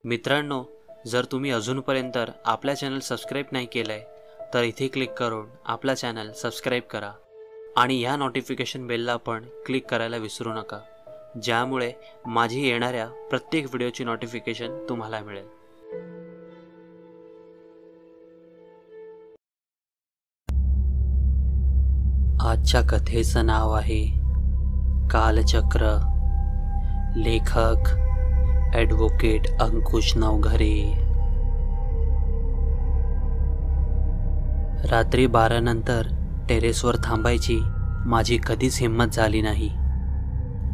मित्रांनो, जर तुम्ही अजूनपर्यंत आपला चॅनल सबस्क्राईब नाही केलं आहे तर इथे क्लिक करून आपला चॅनल सबस्क्राईब करा आणि या नोटिफिकेशन बेलला पण क्लिक करायला विसरू नका, ज्यामुळे माझी येणाऱ्या प्रत्येक व्हिडिओची नोटिफिकेशन तुम्हाला मिळेल. आजच्या कथेचं नाव आहे कालचक्र. लेखक ॲडव्होकेट अंकुश नवघरे. रात्री 12 नंतर टेरेसवर थांबायची माझी कधीच हिंमत झाली नाही,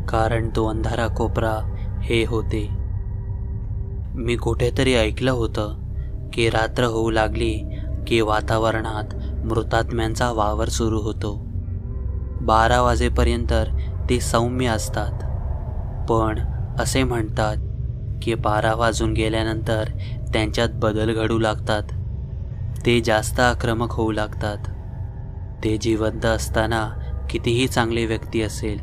कारण तो अंधारा कोपरा हे होते. मी कुठेतरी ऐकलं होतं की रात्र होऊ लागली की वातावरणात मृतात्म्यांचा वावर सुरू होतो. 12 वाजेपर्यंत ते सौम्य असतात, पण असे म्हणतात की 12 वाजून गेल्यानंतर त्यांच्यात बदल घडू लागतात. ते जास्त आक्रमक होऊ लागतात. ते जिवंत असताना कितीही चांगली व्यक्ती असेल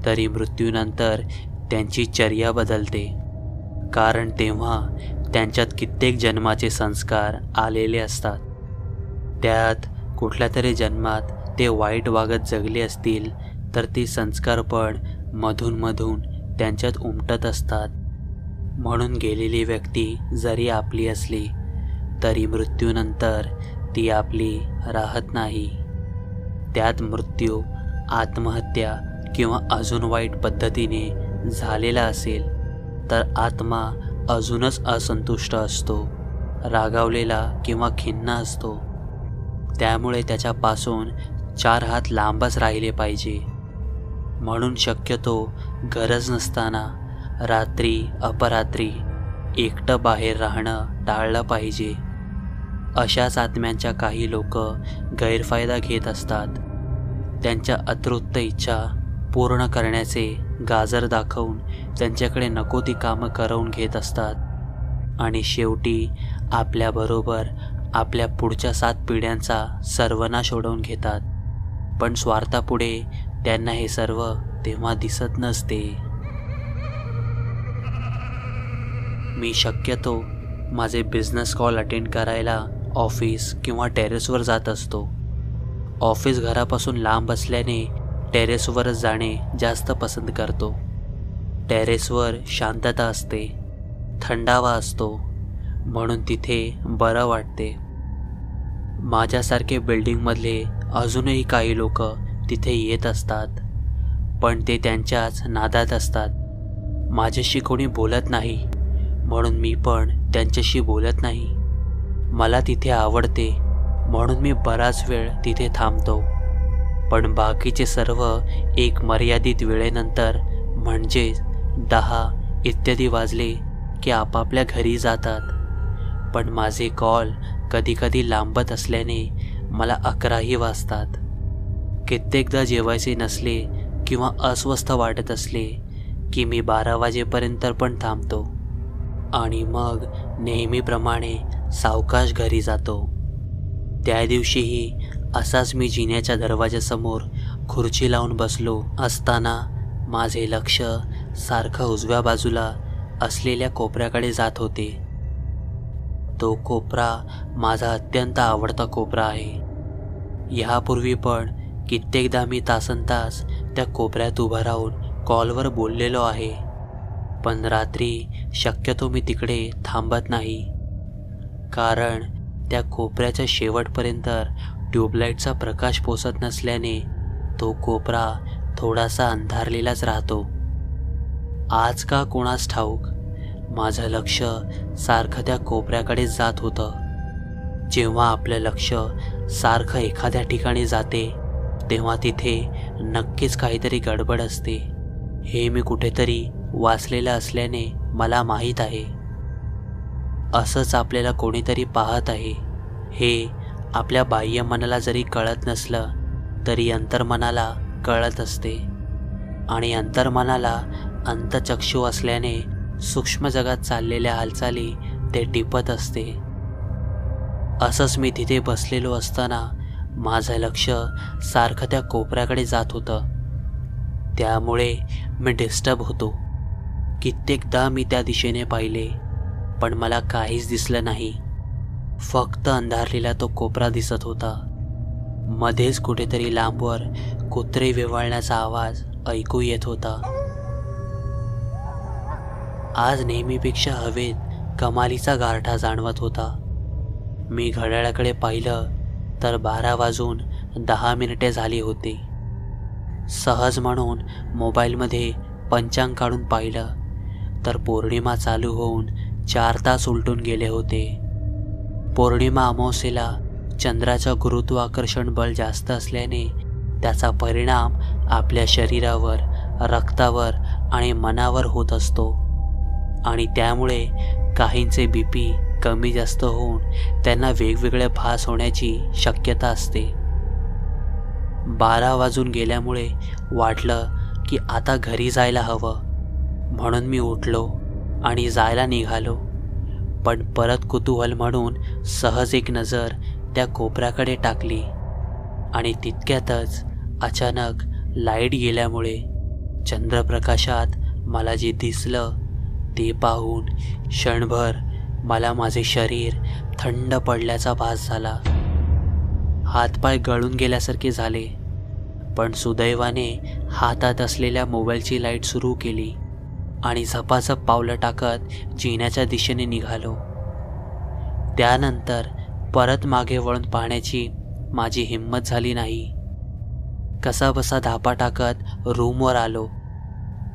तरी मृत्यूनंतर त्यांची चर्या बदलते, कारण तेव्हा त्यांच्यात कित्येक जन्माचे संस्कार आलेले असतात. त्यात कुठल्या तरी जन्मात ते वाईट वागत जगले असतील तर ते संस्कार पण मधून त्यांच्यात उमटत असतात. म्हणून गेलेली व्यक्ती जरी आपली असली तरी मृत्यूनंतर ती आपली राहत नाही. त्यात मृत्यू आत्महत्या किंवा अजून वाईट पद्धतीने झालेला असेल तर आत्मा अजूनच असंतुष्ट असतो, रागावलेला किंवा खिन्न असतो. त्यामुळे त्याच्यापासून 4 हात लांबच राहिले पाहिजे. म्हणून शक्यतो गरज नसताना रात्री अपरात्री एकटं बाहेर राहणं टाळलं पाहिजे. अशाच आत्म्यांच्या काही लोक गैरफायदा घेत असतात. त्यांच्या अतृप्त इच्छा पूर्ण करण्याचे गाजर दाखवून त्यांच्याकडे नको ती कामं करवून घेत असतात आणि शेवटी आपल्याबरोबर आपल्या पुढच्या 7 पिढ्यांचा सर्वनाश ओढवून घेतात. पण स्वार्थापुढे त्यांना हे सर्व तेव्हा दिसत नसते. मी शक्यतो माझे बिझनेस कॉल अटेंड करायला ऑफिस किंवा टेरेसवर जात असतो. ऑफिस घरापासून लांब असल्याने टेरेसवरच जाणे जास्त पसंत करतो. टेरेसवर शांतता असते, थंडावा असतो, म्हणून तिथे बरं वाटते. माझ्यासारखे बिल्डिंगमधले अजूनही काही लोक तिथे येत असतात, पण ते त्यांच्याच नादात असतात. माझ्याशी कोणी बोलत नाही म्हणून मी पण त्यांच्याशी बोलत नाही. मला तिथे आवडते म्हणून मी बराच वेळ तिथे थांबतो. पण बाकीचे सर्व एक मर्यादित वेळेनंतर म्हणजे 10 इत्यादी वाजले की आपापल्या घरी जातात. पण माझे कॉल कधीकधी लांबत असल्याने मला 11ही वाजतात. कित्येकदा जेवायचे नसले किंवा अस्वस्थ वाटत असले की मी 12 वाजेपर्यंत पण थांबतो आणि मग नेहमीप्रमाणे सावकाश घरी जातो. त्या दिवशीही असाच मी जिन्याच्या दरवाजासमोर खुर्ची लावून बसलो असताना माझे लक्ष सारखं उजव्या बाजूला असलेल्या कोपऱ्याकडे जात होते. तो कोपरा माझा अत्यंत आवडता कोपरा आहे. ह्यापूर्वी पण कित्येकदा मी तासनतास त्या कोपऱ्यात उभं राहून कॉलवर बोललेलो आहे. पण रात्री शक्यतो मी तिकडे थांबत नाही, कारण त्या कोपऱ्याच्या शेवटपर्यंत ट्यूबलाईटचा प्रकाश पोचत नसल्याने तो कोपरा थोडासा अंधारलेलाच राहतो. आज का कोणास ठाऊक माझं लक्ष सारखं त्या कोपऱ्याकडेच जात होतं. जेव्हा आपलं लक्ष सारखं एखाद्या ठिकाणी जाते तेव्हा तिथे नक्कीच काहीतरी गडबड असते. हे मी कुठेतरी वाचलेलं असल्याने मला माहीत आहे. असंच आपल्याला कोणीतरी पाहत आहे हे आपल्या बाह्य मनाला जरी कळत नसलं तरी अंतर्मनाला कळत असते, आणि अंतर्मनाला अंतचक्षू असल्याने सूक्ष्म जगात चाललेल्या हालचाली ते टिपत असते. असंच मी तिथे बसलेलो असताना माझं लक्ष सारखं त्या कोपऱ्याकडे जात होतं. त्यामुळे मी डिस्टर्ब होतो. कित्येकदा मी त्या दिशेने पाहिले, पण मला काहीच दिसलं नाही. फक्त अंधारलेला तो कोपरा दिसत होता. मध्येच कुठेतरी लांबवर कुत्रे विव्हाळण्याचा आवाज ऐकू येत होता. आज नेहमीपेक्षा हवेत कमालीचा गारठा जाणवत होता. मी घड्याळाकडे पाहिलं तर 12:10 झाली होती. सहज म्हणून मोबाईलमध्ये पंचांग काढून पाहिलं तर पौर्णिमा चालू होऊन 4 तास उलटून गेले होते. पौर्णिमा अमावस्येला चंद्राचं गुरुत्वाकर्षण बल जास्त असल्याने त्याचा परिणाम आपल्या शरीरावर, रक्तावर आणि मनावर होत असतो आणि त्यामुळे काहींचे BP कमी जास्त होऊन त्यांना वेगवेगळे भास होण्याची शक्यता असते. 12 वाजून गेल्यामुळे वाटलं की आता घरी जायला हवं, म्हणून मी उठलो आणि जायला निघालो. पण परत कुतूहल म्हणून सहज एक नजर त्या कोपऱ्याकडे टाकली आणि तितक्यातच अचानक लाईट गेल्यामुळे चंद्रप्रकाशात मला जे दिसलं ते पाहून क्षणभर मला माझे शरीर थंड पडल्याचा भास झाला. हातपाय गळून गेल्यासारखे झाले. पण सुदैवाने हातात असलेल्या मोबाईलची लाईट सुरू केली आणि झपाझप पावलं टाकत जिन्याच्या दिशेने निघालो. त्यानंतर परत मागे वळून पाहण्याची माझी हिंमत झाली नाही. कसाबसा धापा टाकत रूमवर आलो.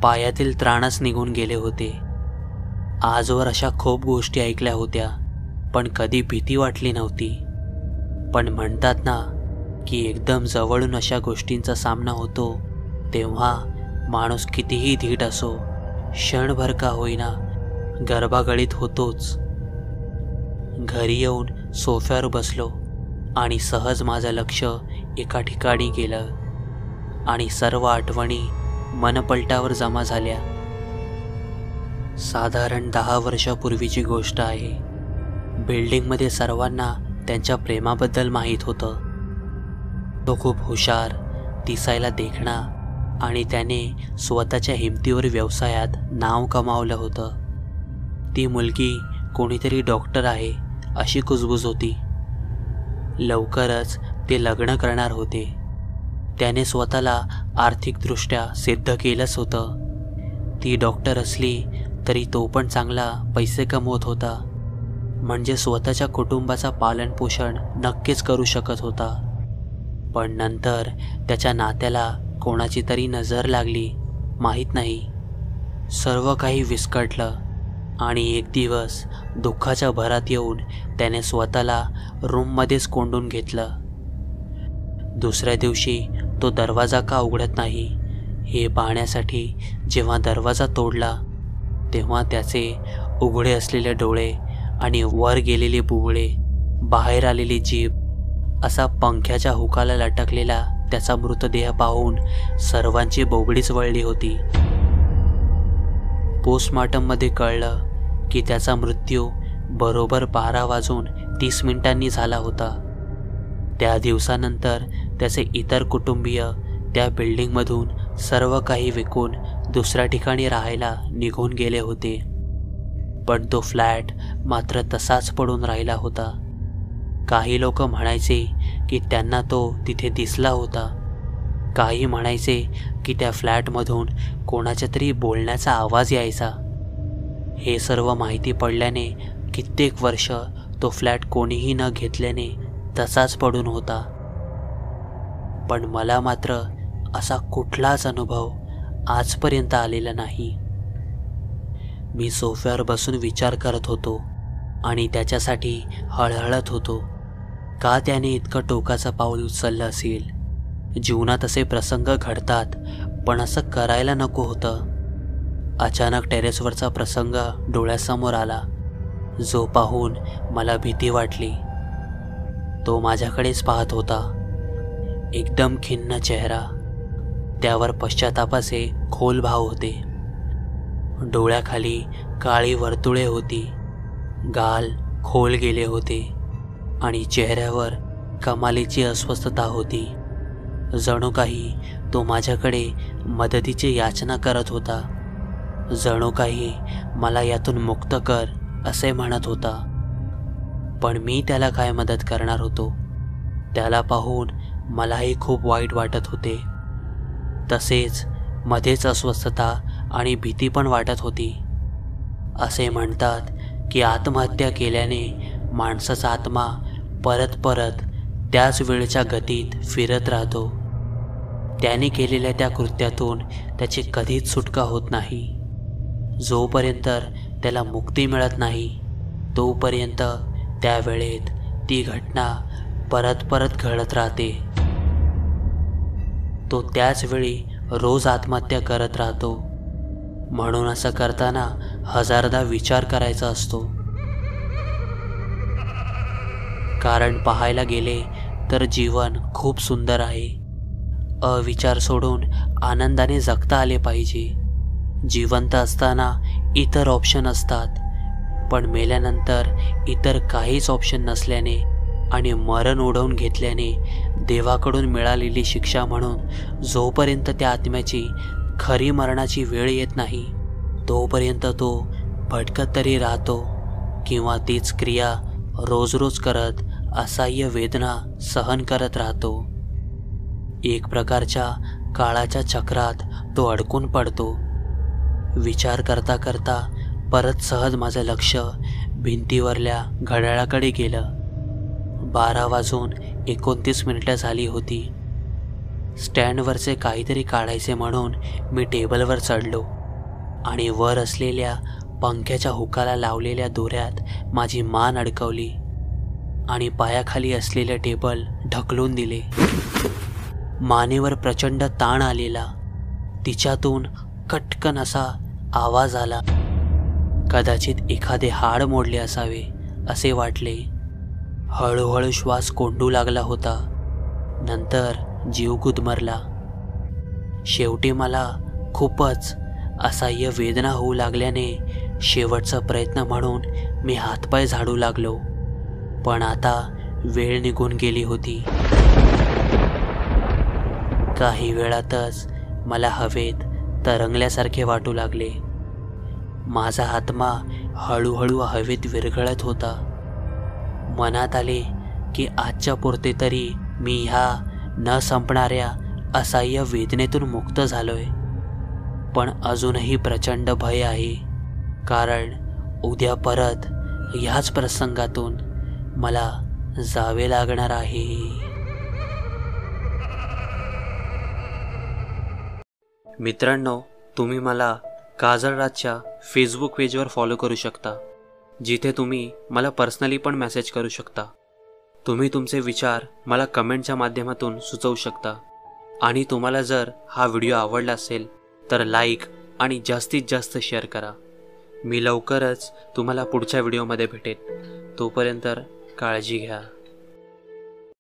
पायातील त्राणच निघून गेले होते. आजवर अशा खूप गोष्टी ऐकल्या होत्या, पण कधी भीती वाटली नव्हती. पण म्हणतात ना की एकदम जवळून अशा गोष्टींचा सामना होतो तेव्हा माणूस कितीही धीट असो, क्षणभर का होईना गर्भागळीत होतोच. घरी येऊन सोफ्यावर बसलो आणि सहज माझं लक्ष एका ठिकाणी गेलं आणि सर्व आठवणी मनपलटावर जमा झाल्या. साधारण 10 वर्षापूर्वीची गोष्ट आहे. बिल्डिंगमध्ये सर्वांना त्यांच्या प्रेमाबद्दल माहीत होतं. तो खूप हुशार, दिसायला देखणा आणि त्याने स्वतःच्या हिमतीवर व्यवसायात नाव कमावलं होतं. ती मुलगी कोणीतरी डॉक्टर आहे अशी कुजबूज होती. लवकरच ते लग्न करणार होते. त्याने स्वतःला आर्थिकदृष्ट्या सिद्ध केलंच होतं. ती डॉक्टर असली तरी तो पण चांगला पैसे कमवत होता, म्हणजे स्वतःच्या कुटुंबाचा पालनपोषण नक्कीच करू शकत होता. पण नंतर त्याच्या नात्याला कोणाची तरी नजर लागली, माहीत नाही. सर्व काही विस्कटलं आणि एक दिवस दुःखाच्या भरात येऊन त्याने स्वतःला रूममध्येच कोंडून घेतलं. दुसऱ्या दिवशी तो दरवाजा का उघडत नाही हे पाहण्यासाठी जेव्हा दरवाजा तोडला तेव्हा त्याचे उघडे असलेले डोळे आणि वर गेलेले बुबुळे, बाहेर आलेली जीभ असा पंख्याच्या हुकाला लटकलेला त्याचा मृतदेह पाहून सर्वांची बोबडीच वळली होती. पोस्टमॉर्टममध्ये कळलं की त्याचा मृत्यू बरोबर 12:30 झाला होता. त्या दिवसानंतर त्याचे इतर कुटुंबीय त्या बिल्डिंगमधून सर्व काही विकून दुसऱ्या ठिकाणी राहायला निघून गेले होते. पण तो फ्लॅट मात्र तसाच पडून राहिला होता. काही लोक म्हणायचे की त्यांना तो तिथे दिसला होता. काही म्हणायचे की त्या फ्लॅटमधून कोणाच्या तरी बोलण्याचा आवाज यायचा. हे सर्व माहिती पडल्याने कित्येक वर्ष तो फ्लॅट कोणीही न घेतल्याने तसाच पडून होता. पण मला मात्र असा कुठलाच अनुभव आजपर्यंत आलेला नाही. मी सोफ्यावर बसून विचार करत होतो आणि त्याच्यासाठी हळहळत होतो. का त्याने इतकं टोकाचं पाऊल उचललं असेल? जीवनात असे प्रसंग घडतात, पण असं करायला नको होतं. अचानक टेरेसवरचा प्रसंग डोळ्यासमोर आला, जो पाहून मला भीती वाटली. तो माझ्याकडेच पाहत होता. एकदम खिन्न चेहरा, त्यावर पश्चातापाचे खोल भाव होते. डोळ्याखाली काळी वर्तुळे होती, गाल खोल गेले होते आणि चेहऱ्यावर कमालीची अस्वस्थता होती. जणू काही तो माझ्याकडे मदतीची याचना करत होता. जणू काही मला यातून मुक्त कर असे म्हणत होता. पण मी त्याला काय मदत करणार होतो? त्याला पाहून मलाही खूप वाईट वाटत होते. तसेच मध्येच अस्वस्थता आणि भीती पण वाटत होती. असे म्हणतात की आत्महत्या केल्याने माणसाचा आत्मा परत परत त्याच वेळच्या गतीत फिरत राहतो. त्याने केलेल्या त्या कृत्यातून त्याची कधीच सुटका होत नाही. जोपर्यंत त्याला मुक्ती मिळत नाही तोपर्यंत त्या वेळेत ती घटना परत परत घडत राहते. तो त्याच वेळी रोज आत्महत्या करत राहतो. म्हणून असं करताना हजारदा विचार करायचा असतो. कारण पाहायला गेले तर जीवन खूप सुंदर आहे. अविचार सोडून आनंदाने जगता आले पाहिजे. जिवंत असताना इतर ऑप्शन असतात, पण मेल्यानंतर इतर काहीच ऑप्शन नसल्याने आणि मरण ओढवून घेतल्याने देवाकडून मिळालेली शिक्षा म्हणून जोपर्यंत त्या आत्म्याची खरी मरणाची वेळ येत नाही तोपर्यंत तो भटकत तरी राहतो किंवा तीच क्रिया रोज रोज करत असह्य वेदना सहन करत राहतो. एक प्रकारच्या काळाच्या चक्रात तो अडकून पडतो. विचार करता करता परत सहज माझं लक्ष भिंतीवरल्या घड्याळाकडे गेलं. 12:29 झाली होती. स्टँडवरचे काहीतरी काढायचे म्हणून मी टेबलवर चढलो आणि वर असलेल्या पंख्याच्या हुकाला लावलेल्या दोऱ्यात माझी मान अडकवली आणि पायाखाली असलेले टेबल ढकलून दिले. मानेवर प्रचंड ताण आलेला. तिच्यातून कटकन असा आवाज आला. कदाचित एखादे हाड मोडले असावे असे वाटले. हळूहळू श्वास कोंडू लागला होता. नंतर जीव गुदमरला. शेवटी मला खूपच असह्य वेदना होऊ लागल्याने शेवटचा प्रयत्न म्हणून मी हातपाय झाडू लागलो. पण आता वेळ निघून गेली होती. काही वेळातच मला हवेत तरंगल्यासारखे वाटू लागले. माझा आत्मा हळूहळू हवेत विरघळत होता. मनात आले की आजच्या पुरते तरी मी ह्या न संपणाऱ्या असह्य वेदनेतून मुक्त झालोय. पण अजूनही प्रचंड भय आहे, कारण उद्या परत ह्याच प्रसंगातून मला जावे लागणार आहे. मित्रांनो, तुम्ही मला काजळ राजच्या फेसबुक पेजवर फॉलो करू शकता, जिथे तुम्ही मला पर्सनली पण मेसेज करू शकता. तुम्ही तुमचे विचार मला कमेंटच्या माध्यमातून सुचवू शकता. आणि तुम्हाला जर हा व्हिडिओ आवडला असेल तर लाईक आणि जास्तीत जास्त शेअर करा. मी लवकरच तुम्हाला पुढच्या व्हिडिओमध्ये भेटेन. तोपर्यंत काळजी घ्या.